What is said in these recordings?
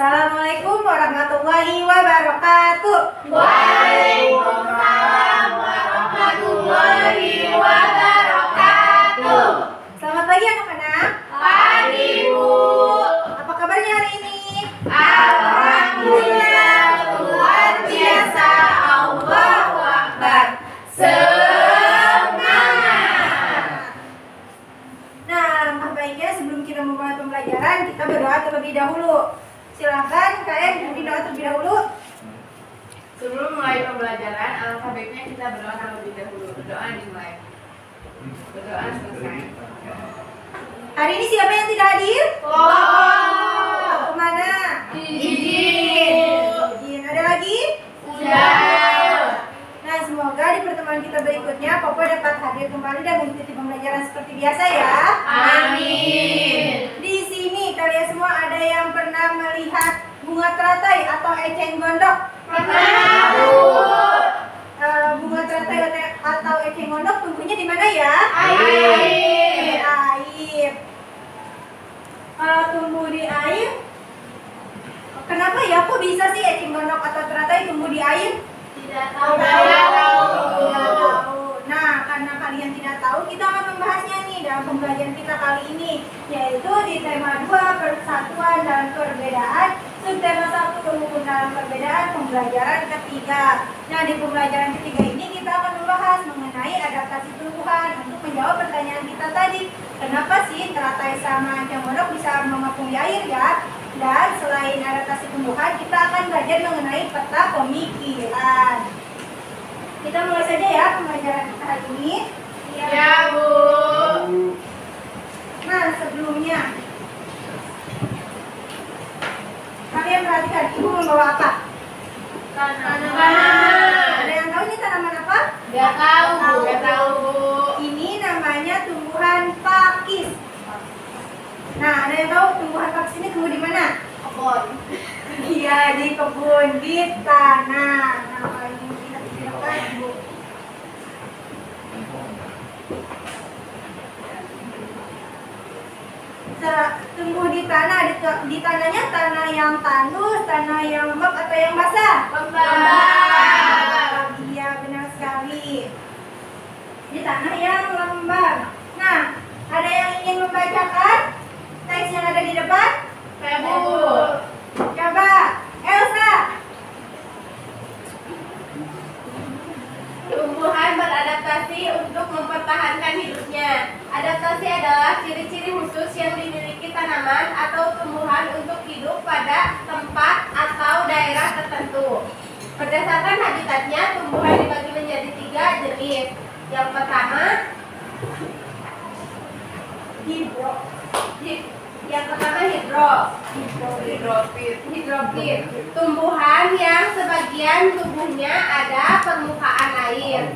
Assalamualaikum warahmatullahi wabarakatuh. Waalaikumsalam warahmatullahi wabarakatuh. Selamat pagi anak-anak. Pagi, Bu. Apa kabarnya hari ini? Alhamdulillah, luar biasa. Allahu Akbar. Semangat. Nah, alangkah baiknya sebelum kita memulai pembelajaran, kita berdoa terlebih dahulu. Silakan kalian berdoa terlebih dahulu. Sebelum mulai pembelajaran, alangkah baiknya kita berdoa terlebih dahulu. Berdoa dimulai. Berdoa selesai. Hari ini siapa yang tidak hadir? Oh, Kemana? izin. Ada lagi? Udah. Nah, semoga di pertemuan kita berikutnya Popo dapat hadir kembali dan mengikuti pembelajaran seperti biasa ya. Amin. Di sini kalian semua ada yang pernah melihat bunga teratai atau eceng gondok? Pernah, Bu. Bunga teratai atau eceng gondok tumbuhnya di mana ya? Air. Air. Kalau tumbuh di air, kenapa ya? Kok bisa sih eceng gondok atau teratai tumbuh di air? Tidak tahu. Tidak tahu. Nah, karena kalian tidak tahu, kita akan membahasnya nih dalam pembelajaran kita kali ini, yaitu di tema 2 persatuan dan perbedaan, subtema 1 rukun dalam perbedaan, pembelajaran ketiga. Nah, di pembelajaran ketiga ini kita akan membahas mengenai adaptasi tumbuhan untuk menjawab pertanyaan kita tadi. Kenapa sih teratai sama eceng gondok bisa mengapung di air ya? Dan selain adaptasi tumbuhan, kita akan belajar mengenai peta pemikiran. Kita mulai saja ya pembelajaran kita hari ini. Ya, Bu. Nah, sebelumnya kalian perhatikan, Ibu membawa apa? Tanaman. Ada yang tahu ini tanaman apa? Gak tahu, Bu. Gak tahu, Bu. Ini namanya tumbuhan pakis. Nah, ada yang tahu tumbuhan pakis ini tumbuh di mana? Kebun. Iya, di kebun, di tanah. Nah, kalau ini kita tidak Bu. Tumbuh di tanah, di tanahnya tanah yang tandus, tanah yang lembab atau yang basah? Lembab. Iya, benar sekali. Di tanah yang lembab. Nah, ada yang ingin membacakan teks yang ada di depan? Bu. Coba, Elsa. Tumbuhan beradaptasi untuk mempertahankan hidupnya. Adaptasi adalah ciri-ciri khusus yang dimiliki tanaman atau tumbuhan untuk hidup pada tempat atau daerah tertentu. Berdasarkan habitatnya, tumbuhan dibagi menjadi 3 jenis. Yang pertama, hidrofit. Tumbuhan yang sebagian tubuhnya ada permukaan air.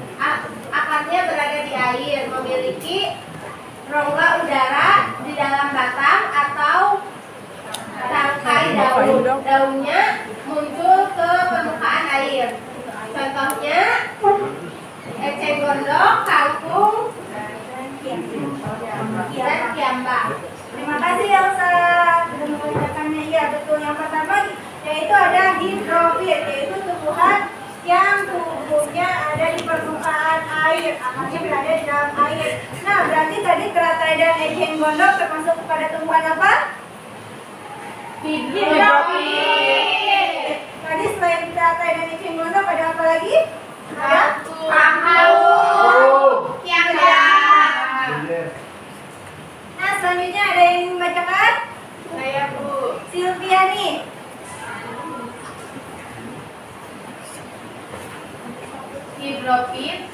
Akarnya berada di air, memiliki rongga udara di dalam batang atau tangkai daun. Daunnya muncul ke permukaan air. Contohnya eceng gondok, kangkung, dan kiambak. Terima kasih Elsa sudah membacakannya. Iya betul, yang pertama yaitu ada hidrofit, yaitu tumbuhan yang tubuhnya ada di permukaan air, akarnya berada di dalam air. Nah, berarti tadi teratai dan eceng gondok termasuk kepada tumbuhan apa? Hidrofit. Tadi selain teratai dan eceng gondok ada apa lagi? Ada Kangkung, kiambak. Nah, selanjutnya ada yang membacakan? Saya, Bu. Sylvia nih. Hidrofit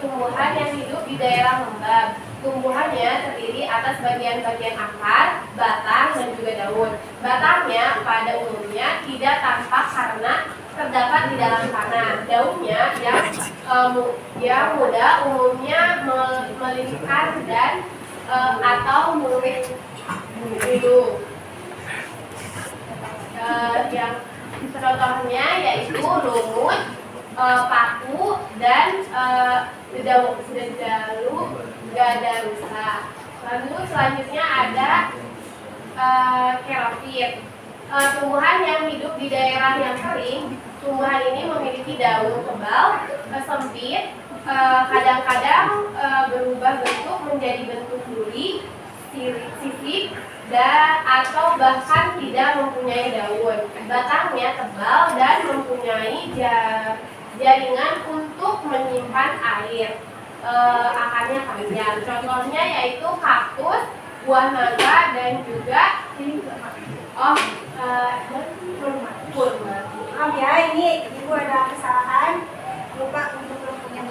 tumbuhan yang hidup di daerah lembab. Tumbuhannya terdiri atas bagian-bagian akar, batang, dan juga daun. Batangnya pada umumnya tidak tampak karena terdapat di dalam tanah. Daunnya yang muda umumnya melingkar dan atau murid bulu. Yang contohnya yaitu lumut, paku, dan gadarusa. Lalu selanjutnya ada Xerophyt. Tumbuhan yang hidup di daerah yang kering, tumbuhan ini memiliki daun tebal, sempit, kadang-kadang berubah bentuk menjadi bentuk duri, sisik, dan atau bahkan tidak mempunyai daun. Batangnya tebal dan mempunyai jaringan untuk menyimpan air. Akarnya panjang. Contohnya yaitu kaktus, buah naga, dan juga kurma. Maaf ya, ini ibu ada kesalahan, lupa untuk lempunya.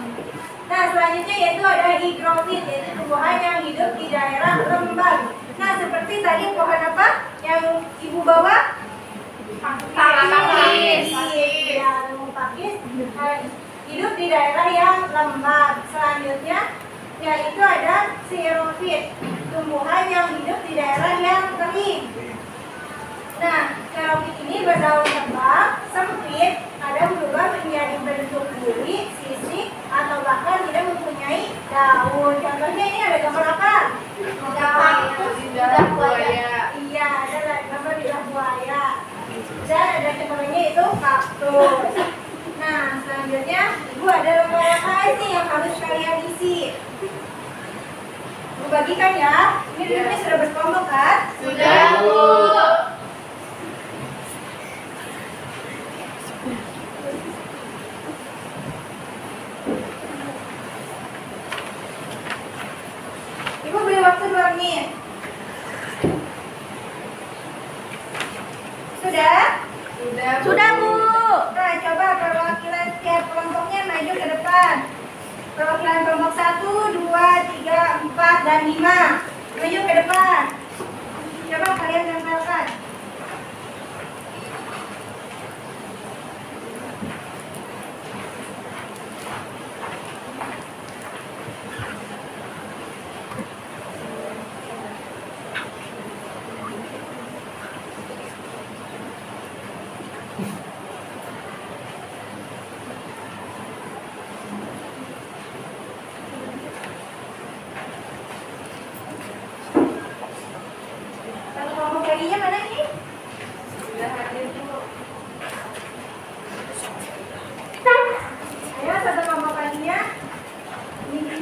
Nah, selanjutnya yaitu ada higrofit, yaitu tumbuhan yang hidup di daerah lembab. Nah, seperti tadi pohon apa yang ibu bawa? Pakis. Ya, pakis. Hidup di daerah yang lembab. Selanjutnya yaitu ada xerophyt, tumbuhan yang hidup di daerah yang kering. Nah, xerophyt ini berdaun tebal, sempit, kadang berubah menjadi bentuk duri, sisik, atau bahkan tidak mempunyai daun. Contohnya ini ada gambar apa? Lidah buaya. Iya, ada gambar lidah buaya. Dan ada contohnya itu kaktus. Nah, selanjutnya ibu ada lembar apa sih yang harus kalian isi? Ibu bagikan ya. Ini duduknya sudah berkelompok kan? Sudah, Bu. Ibu beri waktu 2 menit. Sudah? Sudah, Bu. Nah, coba perwakilan setiap kelompoknya maju ke depan. Perwakilan kelompok 1, 2, 3, 4, dan 5. Maju ke depan. Coba kalian tempelkan. Kalau kelompok baginya mana nih? Sudah hadir, Bu. Ayo, satu kelompok baginya. Ini.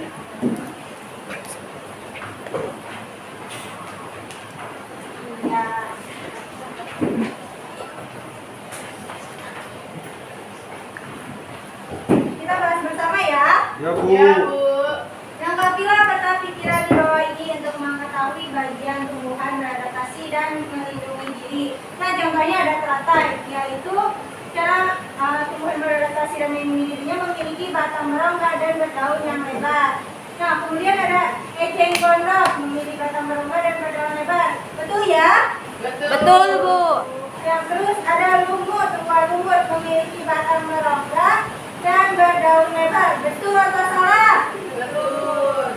Ya. Kita bahas bersama ya. Ya, Bu. Ya, Bu. Yang kapilah kata pikiran di bawah ini untuk mengetahui bagian tumbuhan beradaptasi dan melindungi diri. Nah, contohnya ada teratai, yaitu cara tumbuhan beradaptasi dan melindungi dirinya memiliki batang merongga dan berdaun yang lebar. Nah, kemudian ada eceng gondok, memiliki batang merongga dan berdaun lebar. Betul ya? Betul, Bu. Yang terus ada lumut, tumpah lumut memiliki batang merongga dan berdaun lebar. Betul atau salah? Betul.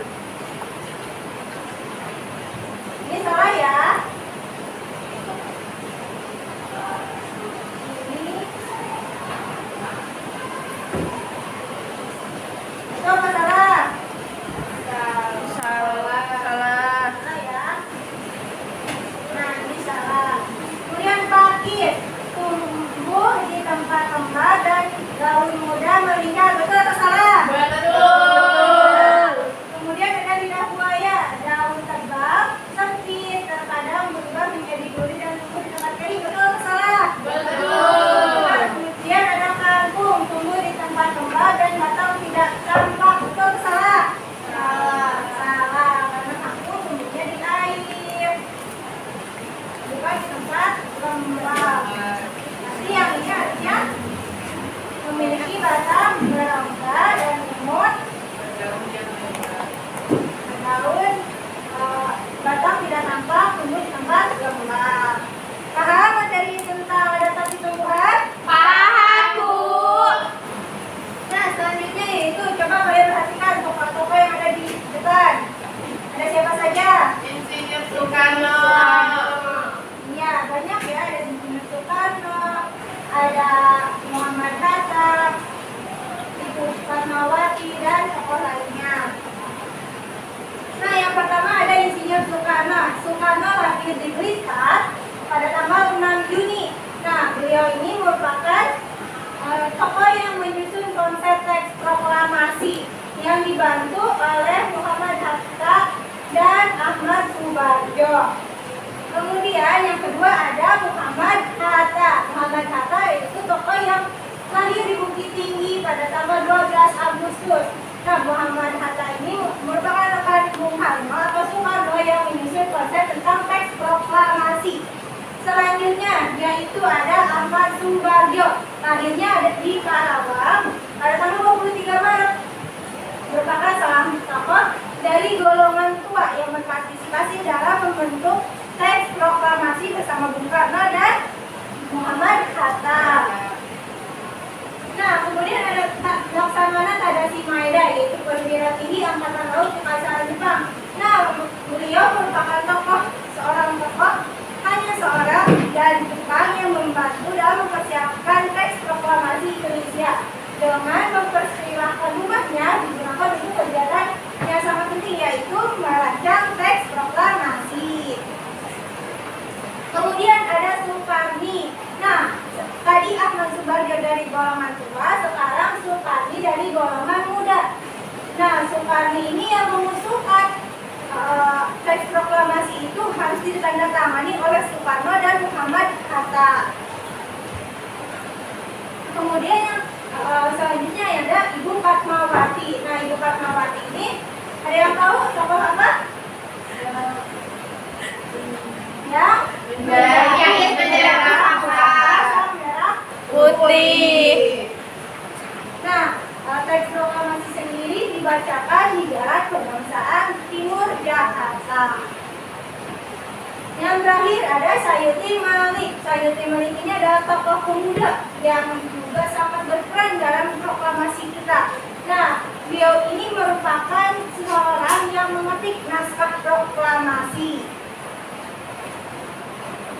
Ini salah ya. Ini. Itu apa salah? Salah. Salah ya. Nah, ini salah. Kemudian pakis, tumbuh di tempat lembab dan daun muda melingkar. Betul atau salah? Betul. Kemudian ada lidah buaya, daun tebal, sempit, terkadang Agustus. Nah, Muhammad Hatta ini merupakan rekan Bung Karno atau Soekarno yang menyusun konsep tentang teks proklamasi. Selanjutnya, yaitu ada Ahmad Subarjo. Lahirnya ada di Karawang pada tanggal 23 Maret. Merupakan salah satu tokoh dari golongan tua yang berpartisipasi dalam membentuk teks proklamasi bersama Bung Karno dan Muhammad Hatta. Nah, kemudian ada Laksamana Tadashi Maeda, yaitu perwira tinggi Angkatan Laut Kekaisaran Jepang. Nah, beliau merupakan seorang tokoh hanya seorang dan Jepang yang membantu dalam mempersiapkan teks proklamasi Indonesia dengan mempersilahkan rumahnya digunakan untuk kegiatan yang sangat penting, yaitu merancang teks proklamasi. Kemudian ada Soekarni. Nah, tadi Ahmad Subarjo dari golongan tua, sekarang Soekarni dari golongan muda. Nah, Soekarni ini yang mengusulkan teks proklamasi itu harus ditandatangani oleh Soekarno dan Muhammad Hatta. Kemudian yang selanjutnya ada Ibu Fatmawati. Nah, Ibu Fatmawati ini ada yang tahu tokoh apa? Yang bendera merah putih. Nah, teks proklamasi sendiri dibacakan di Jalan Kebangsaan Timur Jakarta. Yang terakhir ada Sayuti Malik. Sayuti Malik ini adalah tokoh pemuda yang juga sangat berperan dalam proklamasi kita. Nah, beliau ini merupakan seorang yang mengetik naskah proklamasi.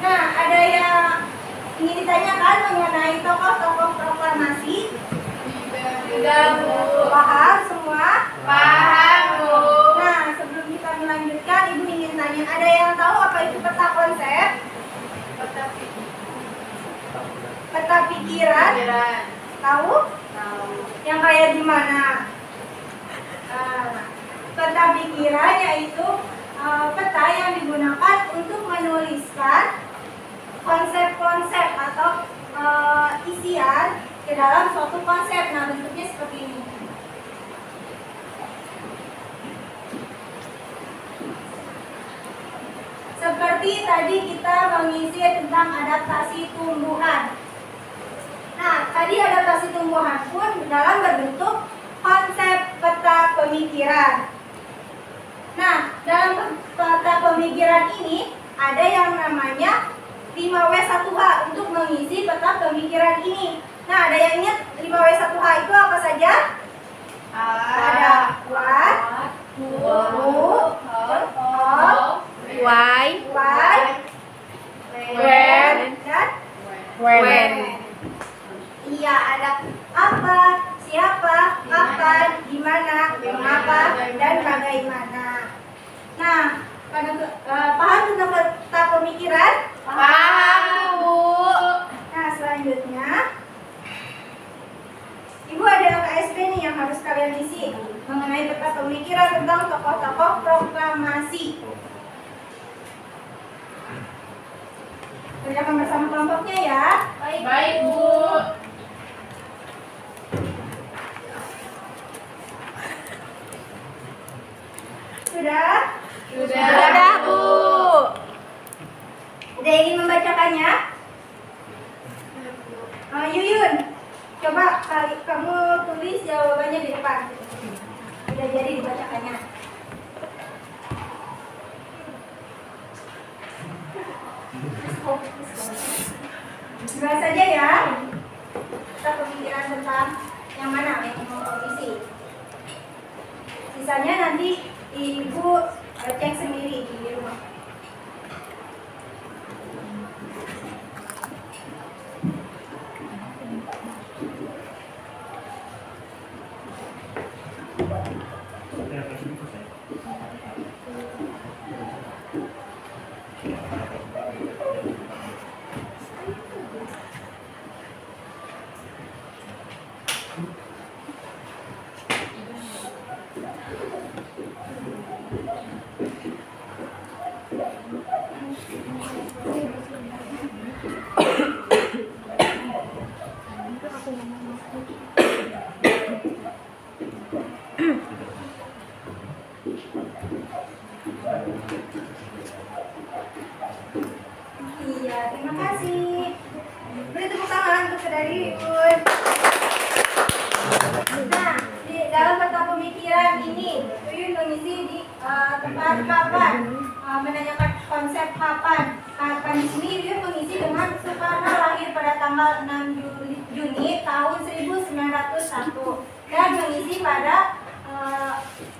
Nah, ada yang ingin ditanyakan mengenai tokoh-tokoh proklamasi? Enggak, Bu. Paham semua? Paham, Bu. Nah, sebelum kita melanjutkan, Ibu ingin tanya, ada yang tahu apa itu peta konsep? Peta pikiran? Tahu? Tahu. Yang kayak gimana? Peta pikiran yaitu peta yang digunakan untuk menuliskan konsep-konsep atau isian ke dalam suatu konsep. Nah, bentuknya seperti ini. Seperti tadi kita mengisi tentang adaptasi tumbuhan. Nah, tadi adaptasi tumbuhan pun dalam berbentuk konsep peta pemikiran. Nah, dalam peta pemikiran ini ada yang namanya 5W1H untuk mengisi peta pemikiran ini. Nah, ada yang ingat 5W1H itu apa saja? Ada what, who, how, Why? when, dan When. Iya, ada apa, siapa, kapan, gimana, mengapa, dan bagaimana. Nah, paham tentang peta pemikiran? Paham, Bu. Nah, selanjutnya Ibu ada LKSP nih yang harus kalian isi mengenai peta pemikiran tentang tokoh-tokoh proklamasi. Kerjakan bersama kelompoknya ya. Baik, Bu. Sudah? Sudah, Bu. Udah ingin membacakannya? Yuyun, coba kamu tulis jawabannya di depan. Udah jadi dibacakannya. Jelas saja ya. Kita pemikiran tentang yang mana yang mau isi. Sisanya nanti Ibu cek sendiri di rumah. Ya, terima kasih. Beri tepuk tangan untuk saudari Yuyun. Nah, di dalam peta pemikiran ini, Yuyun mengisi di tempat kapan, menanyakan konsep kapan. Kapan di sini Yuyun mengisi dengan Soekarno lahir pada tanggal 6 Juni tahun 1901 dan mengisi pada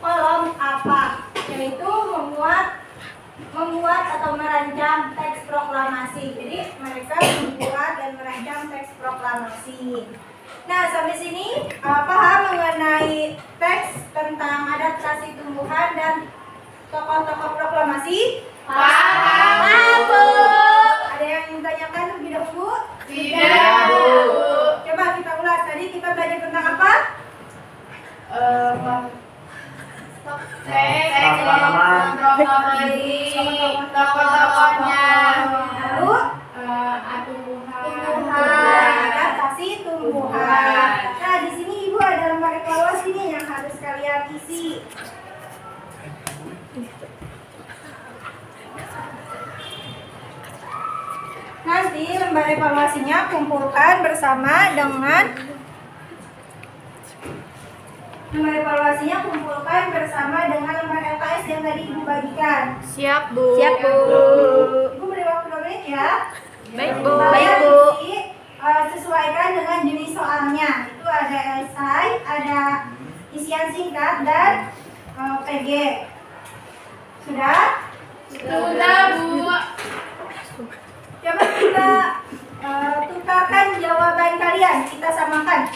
kolom apa, yaitu membuat atau merancang teks proklamasi. Jadi mereka membuat dan merancang teks proklamasi. Nah, sampai sini paham mengenai teks tentang adaptasi tumbuhan dan tokoh-tokoh proklamasi? Paham, Bu. Ada yang ingin tanyakan terlebih dahulu? Tidak, Bu. Coba kita ulas. Tadi kita belajar tentang apa? Proklamasi, tokoh-tokohnya, Lalu tumbuhan, adaptasi tumbuhan. Nah, di sini Ibu ada lembar evaluasi nih yang harus kalian isi. Nanti lembar evaluasinya kumpulkan bersama dengan lembar LKS yang tadi Ibu bagikan. Siap, Bu. Ibu beri waktu 2 menit ya. Baik, Bu. Kalian isi, sesuaikan dengan jenis soalnya. Itu ada esai, ada isian singkat dan PG. Sudah? Sudah, Bu. Coba kita tukarkan jawaban kalian, kita samakan.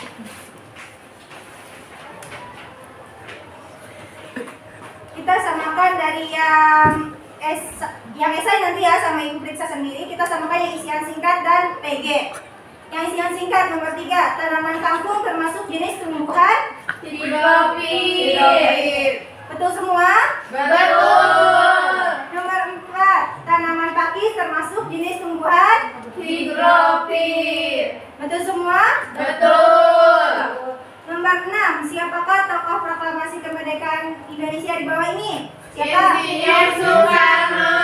Kita samakan dari yang esai nanti ya, sama Ibu periksa sendiri. Kita samakan yang isian singkat dan PG. Yang isian singkat nomor 3, tanaman kangkung termasuk jenis tumbuhan Hidrofil. Betul semua? Betul. Nomor 4, tanaman pakis termasuk jenis tumbuhan Hidrofil. Betul semua? Betul. Nomor 6, siapakah tokoh proklamasi kemerdekaan Indonesia di bawah ini? Siapa? Insinyur Soekarno.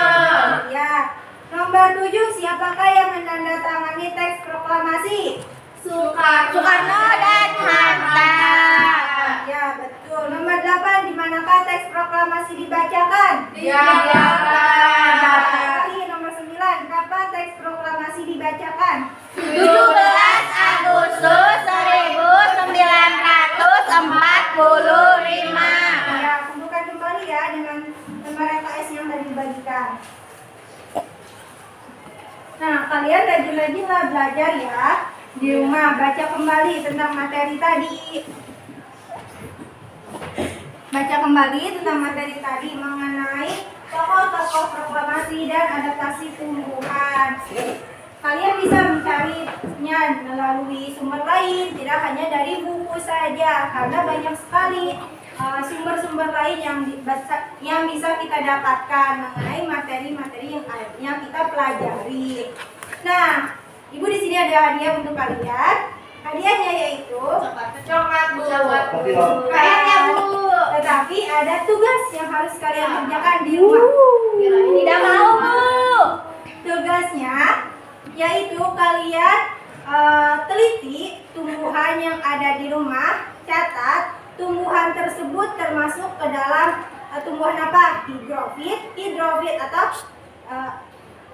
Ya. Nomor 7, siapakah yang menandatangani teks proklamasi? Soekarno dan Hatta. Ya, betul. Nomor 8, di manakah teks proklamasi dibacakan? Di Jakarta. Lagi nomor 9, kapan teks proklamasi dibacakan? 17 Agustus 1945. Ya, kumpulkan kembali ya dengan lembar LKS yang tadi dibagikan. Nah, kalian rajin-rajinlah belajar ya di rumah, baca kembali tentang materi tadi. Baca kembali tentang materi tadi mengenai tokoh-tokoh proklamasi dan adaptasi tumbuhan. Kalian bisa mencarinya melalui sumber lain, tidak hanya dari buku saja, karena banyak sekali sumber-sumber lain yang bisa kita dapatkan mengenai materi-materi yang kita pelajari. Nah, Ibu di sini ada hadiah untuk kalian. Hadiahnya yaitu Coklat, Bu. kayaknya Bu. Tetapi ada tugas yang harus kalian kerjakan di rumah. Tidak mau, Bu. Tugasnya yaitu kalian teliti tumbuhan yang ada di rumah, catat tumbuhan tersebut termasuk ke dalam tumbuhan apa? Hidrofit atau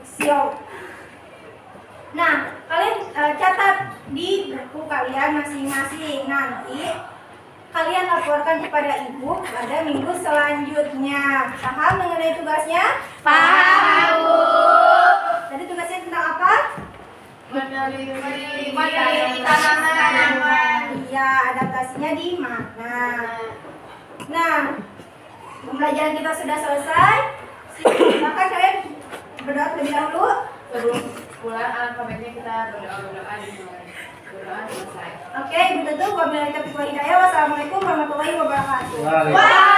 siau. Nah, kalian catat di buku kalian masing-masing. Nanti kalian laporkan kepada Ibu pada minggu selanjutnya. Paham mengenai tugasnya? Paham, Bu. Tadi tugasnya tentang apa? Meneliti tanaman. Iya, adaptasinya di mana? Nah, pembelajaran kita sudah selesai. Silakan kalian berdoa terlebih dahulu. Sebelum pulang, alangkah baiknya kita berdoa selesai. Oke, Ibu tutup. Wabillahi taufiq wal hidayah. Wassalamualaikum warahmatullahi wabarakatuh. Waalaikumsalam.